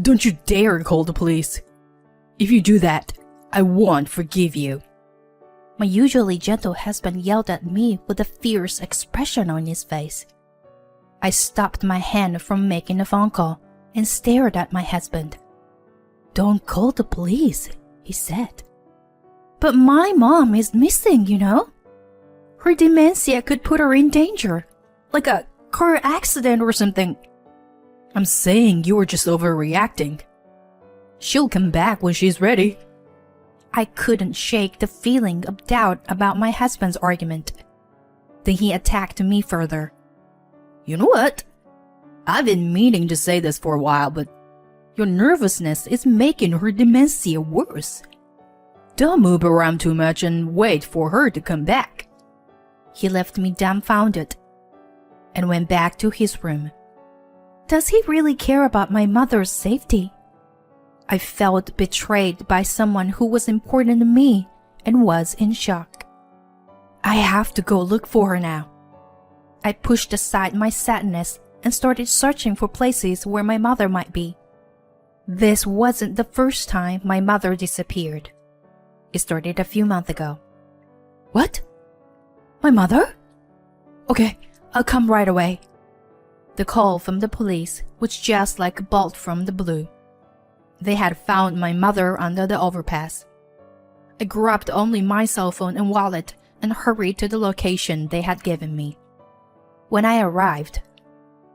Don't you dare call the police. If you do that, I won't forgive you. My usually gentle husband yelled at me with a fierce expression on his face. I stopped my hand from making a phone call and stared at my husband. Don't call the police, he said. But my mom is missing, you know. Her dementia could put her in danger, like a car accident or something. I'm saying you were just overreacting. She'll come back when she's ready. I couldn't shake the feeling of doubt about my husband's argument. Then he attacked me further. You know what? I've been meaning to say this for a while, but your nervousness is making her dementia worse. Don't move around too much and wait for her to come back. He left me dumbfounded and went back to his room. Does he really care about my mother's safety? I felt betrayed by someone who was important to me and was in shock. I have to go look for her now. I pushed aside my sadness and started searching for places where my mother might be. This wasn't the first time my mother disappeared. It started a few months ago. What? My mother? Okay, I'll come right away. The call from the police was just like a bolt from the blue. They had found my mother under the overpass. I grabbed only my cell phone and wallet and hurried to the location they had given me. When I arrived,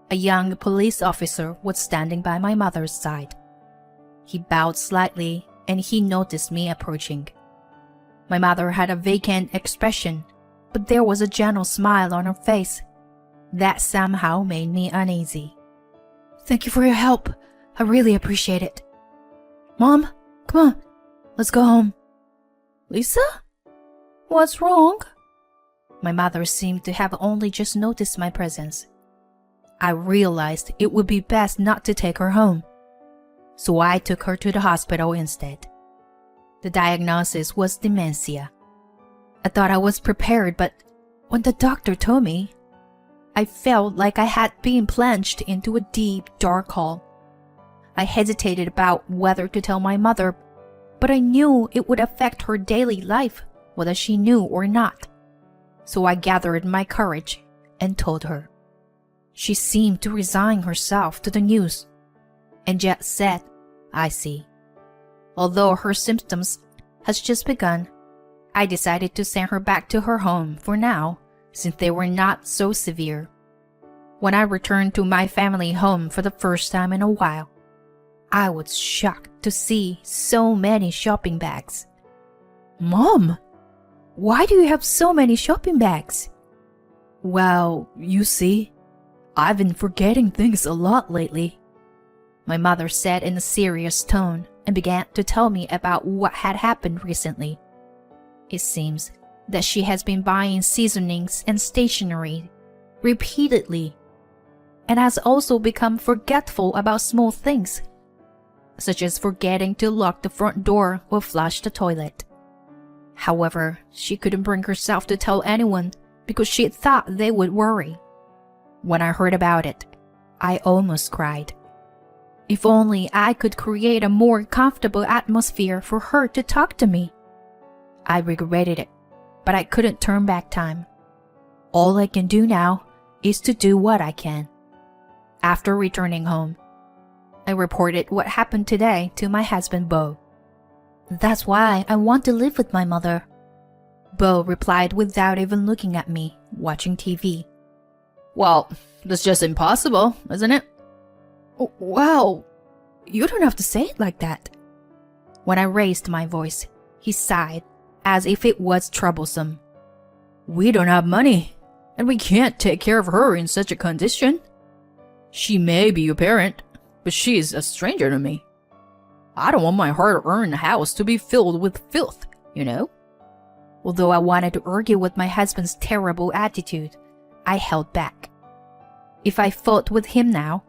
a young police officer was standing by my mother's side. He bowed slightly and he noticed me approaching. My mother had a vacant expression, but there was a gentle smile on her face. That somehow made me uneasy. Thank you for your help. I really appreciate it. Mom, come on, let's go home. Lisa? What's wrong? My mother seemed to have only just noticed my presence. I realized it would be best not to take her home, so I took her to the hospital instead. The diagnosis was dementia. I thought I was prepared, but when the doctor told me, I felt like I had been plunged into a deep, dark hole. I hesitated about whether to tell my mother, but I knew it would affect her daily life, whether she knew or not. So I gathered my courage and told her. She seemed to resign herself to the news and just said, I see. Although her symptoms has just begun, I decided to send her back to her home for now, since they were not so severe. When I returned to my family home for the first time in a while, I was shocked to see so many shopping bags. Mom, why do you have so many shopping bags? Well, you see, I've been forgetting things a lot lately. My mother said in a serious tone and began to tell me about what had happened recently. It seems that she has been buying seasonings and stationery repeatedly and has also become forgetful about small things, such as forgetting to lock the front door or flush the toilet. However, she couldn't bring herself to tell anyone because she thought they would worry. When I heard about it, I almost cried. If only I could create a more comfortable atmosphere for her to talk to me. I regretted it, but I couldn't turn back time. All I can do now is to do what I can. After returning home, I reported what happened today to my husband, Bo. That's why I want to live with my mother. Bo replied without even looking at me, watching TV. Well, that's just impossible, isn't it? Well, you don't have to say it like that. When I raised my voice, he sighed as if it was troublesome. We don't have money, and we can't take care of her in such a condition. She may be your parent, but she is a stranger to me. I don't want my hard-earned house to be filled with filth, you know? Although I wanted to argue with my husband's terrible attitude, I held back. If I fought with him now,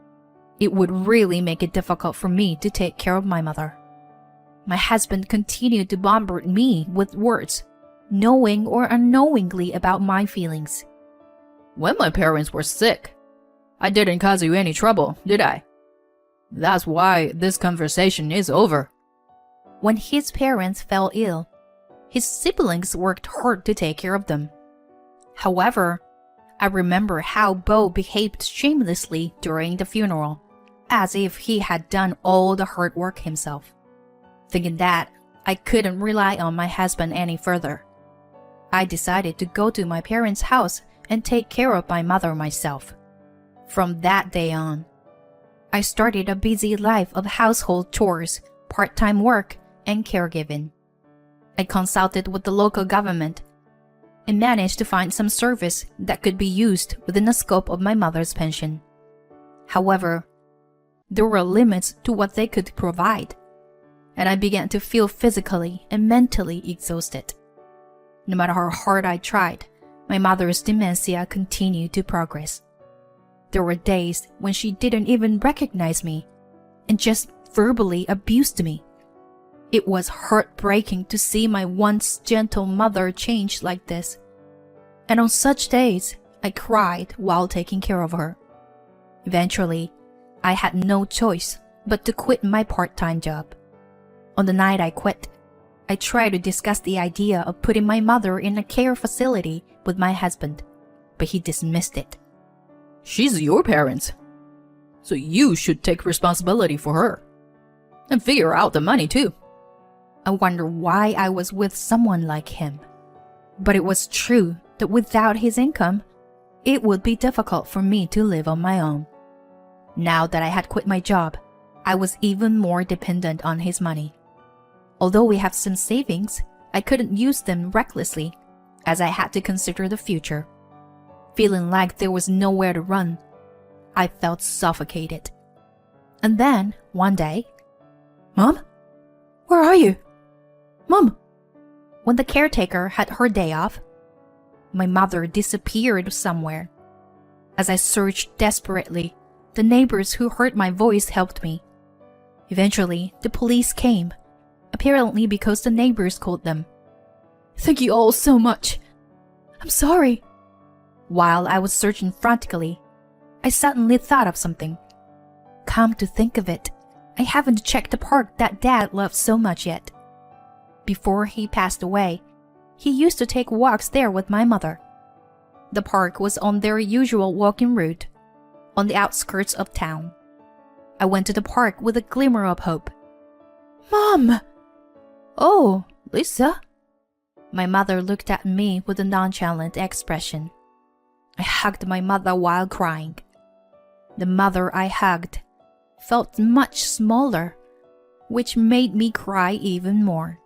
it would really make it difficult for me to take care of my mother. My husband continued to bombard me with words, knowing or unknowingly about my feelings. When my parents were sick, I didn't cause you any trouble, did I? That's why this conversation is over. When his parents fell ill, his siblings worked hard to take care of them. However, I remember how Bo behaved shamelessly during the funeral, as if he had done all the hard work himself. Thinking that I couldn't rely on my husband any further, I decided to go to my parents' house and take care of my mother myself. From that day on, I started a busy life of household chores, part-time work, and caregiving. I consulted with the local government and managed to find some service that could be used within the scope of my mother's pension. However, there were limits to what they could provide, and I began to feel physically and mentally exhausted. No matter how hard I tried, my mother's dementia continued to progress. There were days when she didn't even recognize me and just verbally abused me. It was heartbreaking to see my once gentle mother change like this. And on such days, I cried while taking care of her. Eventually, I had no choice but to quit my part-time job. On the night I quit, I tried to discuss the idea of putting my mother in a care facility with my husband, but he dismissed it. She's your parents, so you should take responsibility for her. And figure out the money too. I wonder why I was with someone like him. But it was true that without his income, it would be difficult for me to live on my own. Now that I had quit my job, I was even more dependent on his money. Although we have some savings, I couldn't use them recklessly, as I had to consider the future. Feeling like there was nowhere to run, I felt suffocated. And then, one day, Mom? Where are you? Mom! When the caretaker had her day off, my mother disappeared somewhere. As I searched desperately, the neighbors who heard my voice helped me. Eventually, the police came, apparently because the neighbors called them. Thank you all so much. I'm sorry. While I was searching frantically, I suddenly thought of something. Come to think of it, I haven't checked the park that Dad loved so much yet. Before he passed away, he used to take walks there with my mother. The park was on their usual walking route, on the outskirts of town. I went to the park with a glimmer of hope. Mom! Oh, Lisa? My mother looked at me with a nonchalant expression. I hugged my mother while crying. The mother I hugged felt much smaller, which made me cry even more.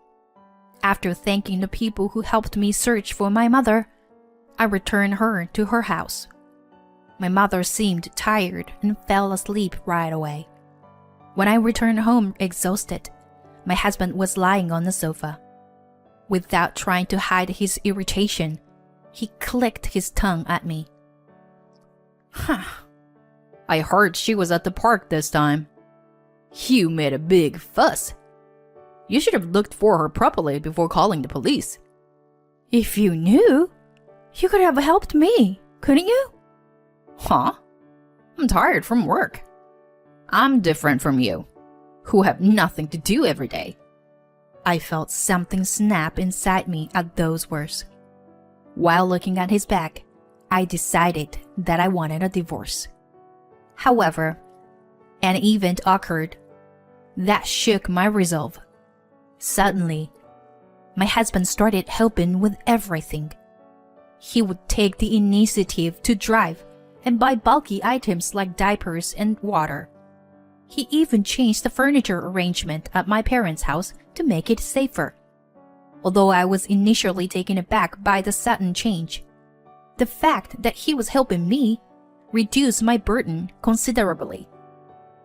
After thanking the people who helped me search for my mother, I returned her to her house. My mother seemed tired and fell asleep right away. When I returned home exhausted, my husband was lying on the sofa. Without trying to hide his irritation, he clicked his tongue at me. I heard she was at the park this time. You made a big fuss. You should have looked for her properly before calling the police. If you knew, you could have helped me, couldn't you? Huh? I'm tired from work. I'm different from you, who have nothing to do every day. I felt something snap inside me at those words. While looking at his back, I decided that I wanted a divorce. However, an event occurred that shook my resolve. Suddenly, my husband started helping with everything. He would take the initiative to drive and buy bulky items like diapers and water. He even changed the furniture arrangement at my parents' house to make it safer. Although I was initially taken aback by the sudden change, the fact that he was helping me reduced my burden considerably.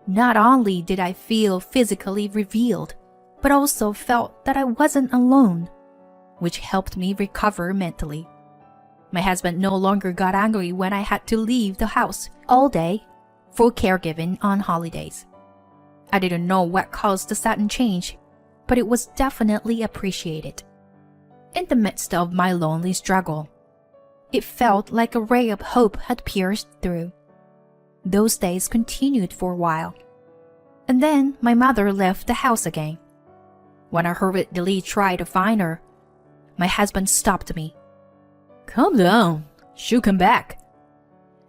Not only did I feel physically revealed, but also felt that I wasn't alone, which helped me recover mentally. My husband no longer got angry when I had to leave the house all day for caregiving on holidays. I didn't know what caused the sudden change, but it was definitely appreciated. In the midst of my lonely struggle, it felt like a ray of hope had pierced through. Those days continued for a while. And then my mother left the house again. When I hurriedly tried to find her, my husband stopped me. Calm down. She'll come back.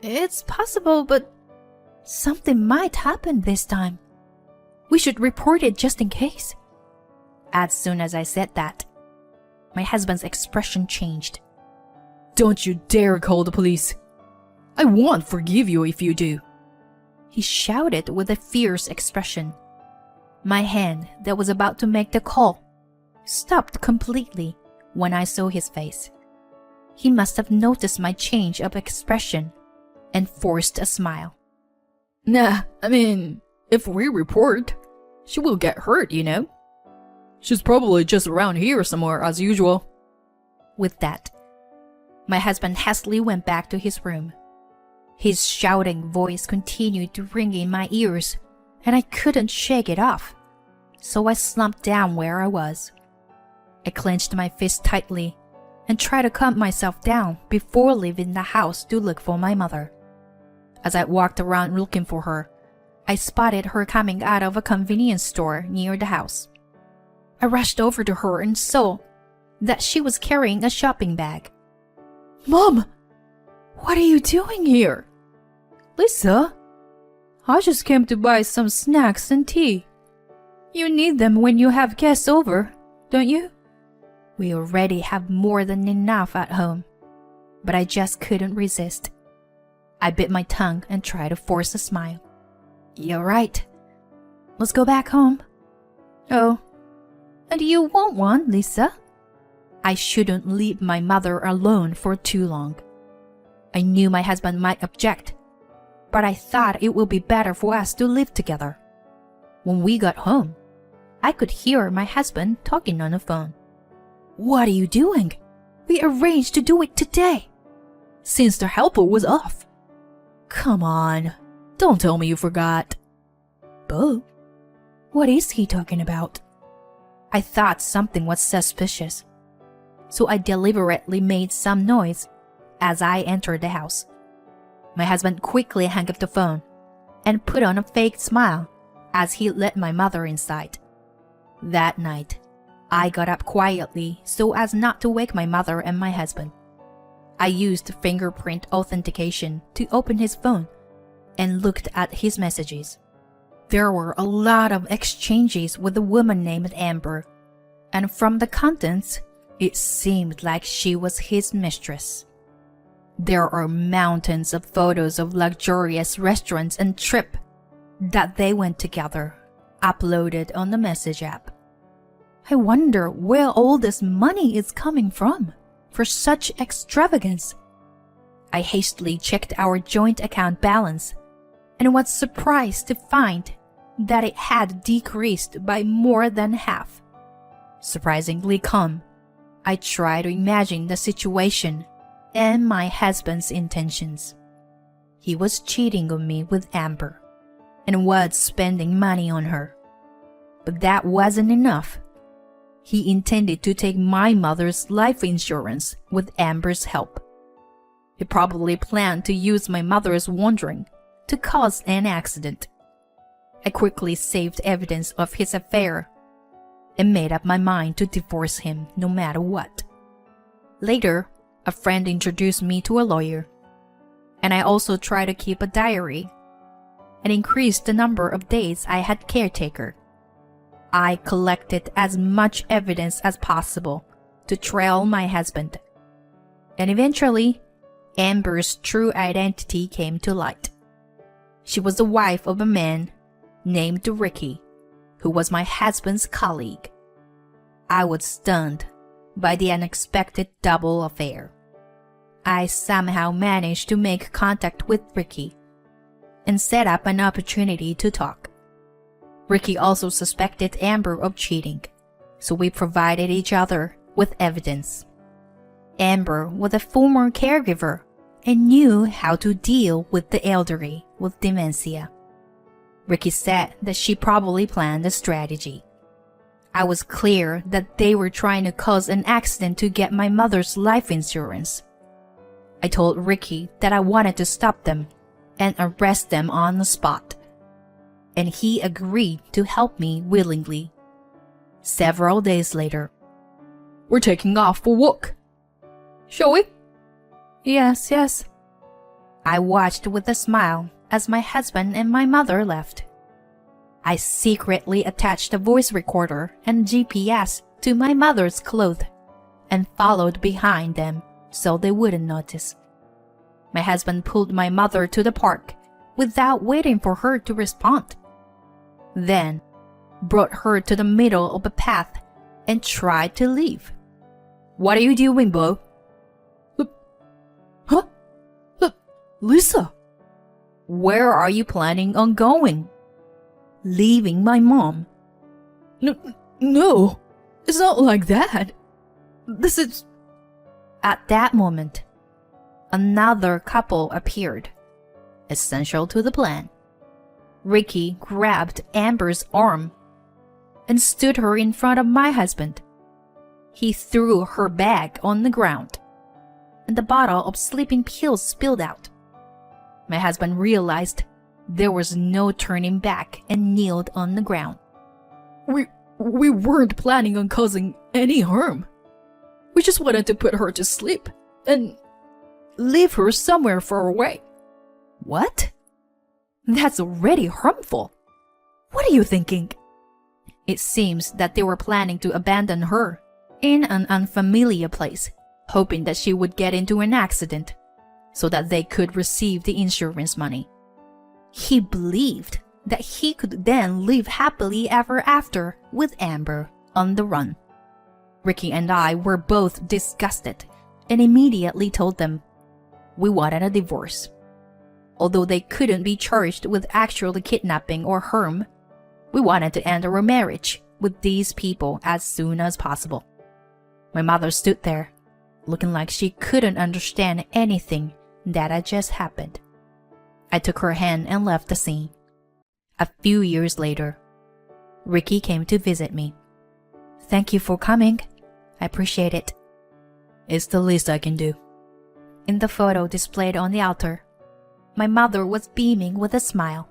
It's possible, but something might happen this time. We should report it just in case. As soon as I said that, my husband's expression changed. Don't you dare call the police. I won't forgive you if you do. He shouted with a fierce expression. My hand that was about to make the call stopped completely when I saw his face. He must have noticed my change of expression and forced a smile. Nah, I mean, if we report, she will get hurt, you know? She's probably just around here somewhere as usual. With that, my husband hastily went back to his room. His shouting voice continued to ring in my ears, and I couldn't shake it off. So I slumped down where I was. I clenched my fist tightly and tried to calm myself down before leaving the house to look for my mother. As I walked around looking for her, I spotted her coming out of a convenience store near the house. I rushed over to her and saw that she was carrying a shopping bag. Mom, what are you doing here? Lisa, I just came to buy some snacks and tea. You need them when you have guests over, don't you? We already have more than enough at home, but I just couldn't resist. I bit my tongue and tried to force a smile. You're right. Let's go back home. Oh, and you want one, Lisa? I shouldn't leave my mother alone for too long. I knew my husband might object, but I thought it would be better for us to live together. When we got home, I could hear my husband talking on the phone. What are you doing? We arranged to do it today, Since the helper was off. Come on. Don't tell me you forgot. Bo? What is he talking about? I thought something was suspicious, so I deliberately made some noise as I entered the house. My husband quickly hung up the phone and put on a fake smile as he led my mother inside. That night, I got up quietly so as not to wake my mother and my husband. I used fingerprint authentication to open his phone and looked at his messages. There were a lot of exchanges with a woman named Amber, and from the contents, it seemed like she was his mistress. There are mountains of photos of luxurious restaurants and trip that they went together, uploaded on the message app. I wonder where all this money is coming from for such extravagance. I hastily checked our joint account balance and was surprised to find that it had decreased by more than half. Surprisingly calm, I tried to imagine the situation and my husband's intentions. He was cheating on me with Amber and was spending money on her. But that wasn't enough. He intended to take my mother's life insurance with Amber's help. He probably planned to use my mother's wandering to cause an accident. I quickly saved evidence of his affair and made up my mind to divorce him no matter what. Later, a friend introduced me to a lawyer, and I also tried to keep a diary and increased the number of days I had caretaker. I collected as much evidence as possible to trail my husband, and eventually, Amber's true identity came to light. She was the wife of a man named Ricky, who was my husband's colleague. I was stunned by the unexpected double affair. I somehow managed to make contact with Ricky and set up an opportunity to talk. Ricky also suspected Amber of cheating, so we provided each other with evidence. Amber was a former caregiver and knew how to deal with the elderly with dementia. Ricky said that she probably planned a strategy. I was clear that they were trying to cause an accident to get my mother's life insurance. I told Ricky that I wanted to stop them and arrest them on the spot. and he agreed to help me willingly. Several days later, We're taking off for walk. Shall we? yes, yes. I watched with a smile as my husband and my mother left. I secretly attached a voice recorder and GPS to my mother's clothes and followed behind them so they wouldn't notice. My husband pulled my mother to the park without waiting for her to respond. Then brought her to the middle of a path and tried to leave. What are you doing, Bo? Huh? Lisa, Where are you planning on going? Leaving my mom. No, it's not like that. This is... At that moment, another couple appeared, essential to the plan. Ricky grabbed Amber's arm and stood her in front of my husband. He threw her bag on the ground, and the bottle of sleeping pills spilled out. My husband realized there was no turning back and kneeled on the ground. We weren't planning on causing any harm. We just wanted to put her to sleep and leave her somewhere far away. What? That's already harmful. What are you thinking? It seems that they were planning to abandon her in an unfamiliar place, hoping that she would get into an accident so that they could receive the insurance money. He believed that he could then live happily ever after with Amber on the run. Ricky and I were both disgusted and immediately told them we wanted a divorce. Although they couldn't be charged with actually kidnapping or harm, we wanted to end our marriage with these people as soon as possible. My mother stood there, looking like she couldn't understand anything that had just happened. I took her hand and left the scene. A few years later, Ricky came to visit me. Thank you for coming. I appreciate it. It's the least I can do. In the photo displayed on the altar, my mother was beaming with a smile.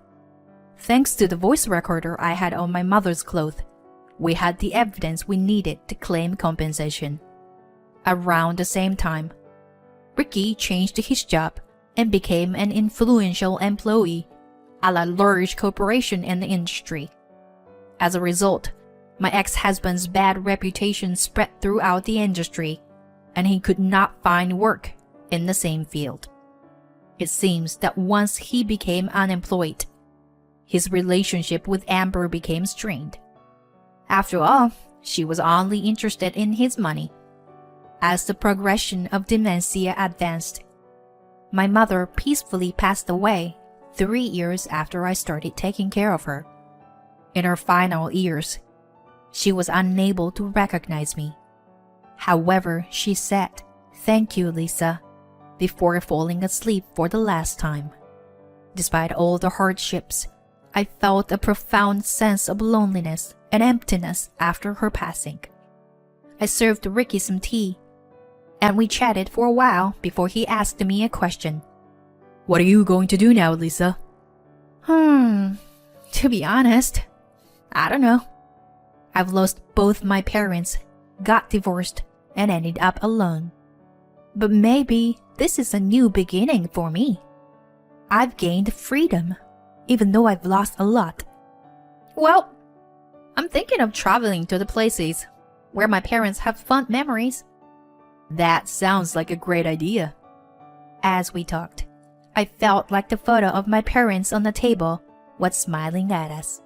Thanks to the voice recorder I had on my mother's clothes, we had the evidence we needed to claim compensation. Around the same time, Ricky changed his job and became an influential employee at a large corporation in the industry. As a result, my ex-husband's bad reputation spread throughout the industry, and he could not find work in the same field. It seems that once he became unemployed, his relationship with Amber became strained. After all, she was only interested in his money. As the progression of dementia advanced, my mother peacefully passed away 3 years after I started taking care of her. In her final years, she was unable to recognize me. However, she said, "Thank you, Lisa," before falling asleep for the last time. Despite all the hardships, I felt a profound sense of loneliness and emptiness after her passing. I served Ricky some tea, and we chatted for a while before he asked me a question. What are you going to do now, Lisa? To be honest, I don't know. I've lost both my parents, got divorced, and ended up alone. But maybe this is a new beginning for me. I've gained freedom, even though I've lost a lot. Well, I'm thinking of traveling to the places where my parents have fond memories. That sounds like a great idea. As we talked, I felt like the photo of my parents on the table was smiling at us.